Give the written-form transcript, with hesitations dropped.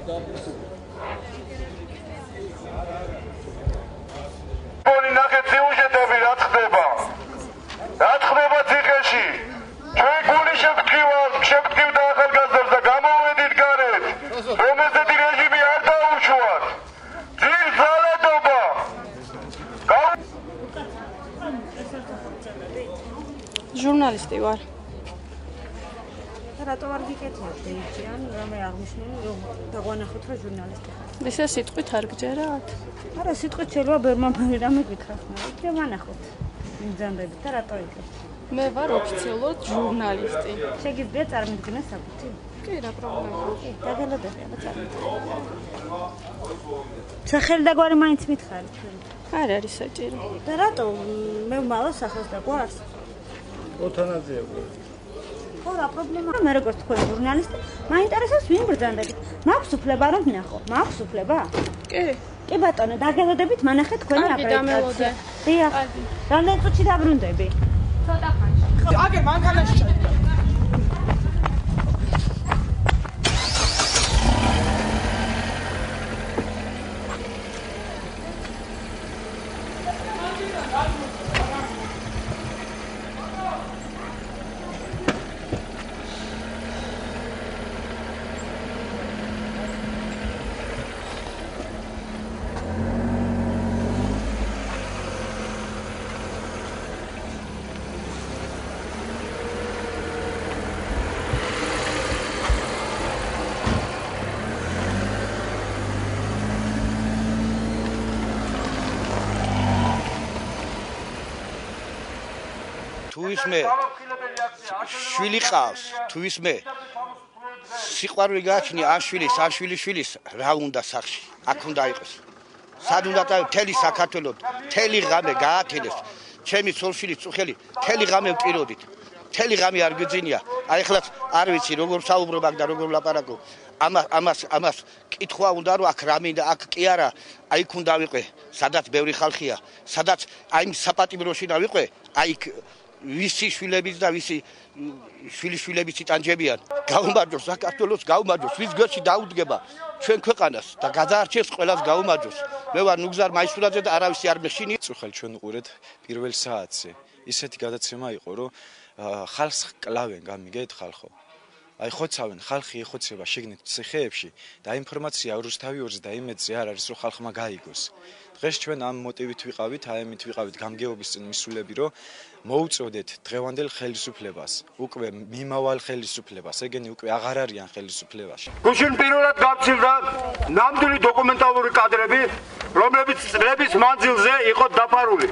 Poli naqet siužetები რა ხდება? რა ხდება ციხეში? ჩვენ გული შევკრიბდა ახალგაზრდებს და გამოვედით გარეთ. რომელზეც რეჟიმი არ დაუშვათ. ძირ ზალადობა. ჟურნალისტი ვარ. რატო არ გიკეთებთ ეჭიან რამე აღნიშნული რომ დაგვანახოთ რა ჟურნალისტი ხარ? ისე სიტყვით არ გჯერათ? არა სიტყვით შეიძლება ბერმანფერი რამე გითხრათ მაგრამ იქ მანახოთ იმძანდებით და რატო იკეთებთ? მე ვარ ოფიციალურად ჟურნალისტი. შეგიძლია წარმოიდგინოს საკუთი? კი რა პრობლემაა? კი დაგელოდები აბა წარმოიდგინე. სახელი და გვარი მაინც მითხარით თქვენ? არ არის საჭირო. და რატო მე მალო სახელს და გვარს? ოთანაძეა. ხო რა პრობლემაა? მე როგორც თქვენ ჟურნალისტი, მაინტერესებს ვინ ბრძანდებით. მაქვს უფლება რომ ვნახო. მაქვს უფლება? კი. კი ბატონო, დაგელოდებით მანახეთ თქვენი აპრეზენტაცია. დიახ. რამდენი წუთში დაბრუნდები? ცოტა ხანში. აგერ მანქანაში ჩაიდე. თუ ისმე შვილი ყავს, თუ ისმე სიყვარული გააჩნია ამ შვილის რა უნდა სახში, აქ უნდა იყოს. სად უნდა მთელი საქართველოს, მთელი ღამე გაათენეს. ჩემი ცოლშვილის წუხელი მთელი ღამე ვტიროდით. მთელი ღამე არ გძინია. აი ახლა არ ვიცი როგორ საუბრობ აქ და როგორ ვლაპარაკო. ამას კითხვა უნდა რომ აქ რამე და აქ კი არა, აი იქ უნდა ვიყო, სადაც ბევრი ხალხია, სადაც აი საპატიმროში და ვიყო, აი ვისი შვილების და ვისი შვილიშვილების იტანჯებიან. გაუმარჯოს საქართველოს, გაუმარჯოს, ვის გვერდში დაუდგება ჩვენ ქვეყანას და გადაარჩენს ყველას გაუმარჯოს. მე ვარ ნუგზარ მაისურაძე და არავისი არ მეხშინია. წუხელ ჩვენ უყურეთ პირველ საათზე. ისეთი გადაცემა იყო, რომ ხალხს კლავენ, გამიგეთ ხალხო. აი ხოცავენ, ხალხი ეხოცება შიგნით ციხეებში და ინფორმაცია რუსთავიორზე და იმედზე არ არის, რომ ხალხმა გაიგოს. დღეს ჩვენ ამ მოტივით ვიყავით, აი ამით ვიყავით გამგეობის წინ მისულები, რომ მოუწოდეთ დღევანდელ ხელისუფლებას, უკვე მიმავალ ხელისუფლებას, ეგენი უკვე აღარ არიან ხელისუფლებაში. გუშინ პირველად გამცირდა ნამდვილი დოკუმენტალური კადრები, რომლებიც წლების მანძილზე იყო დაფარული.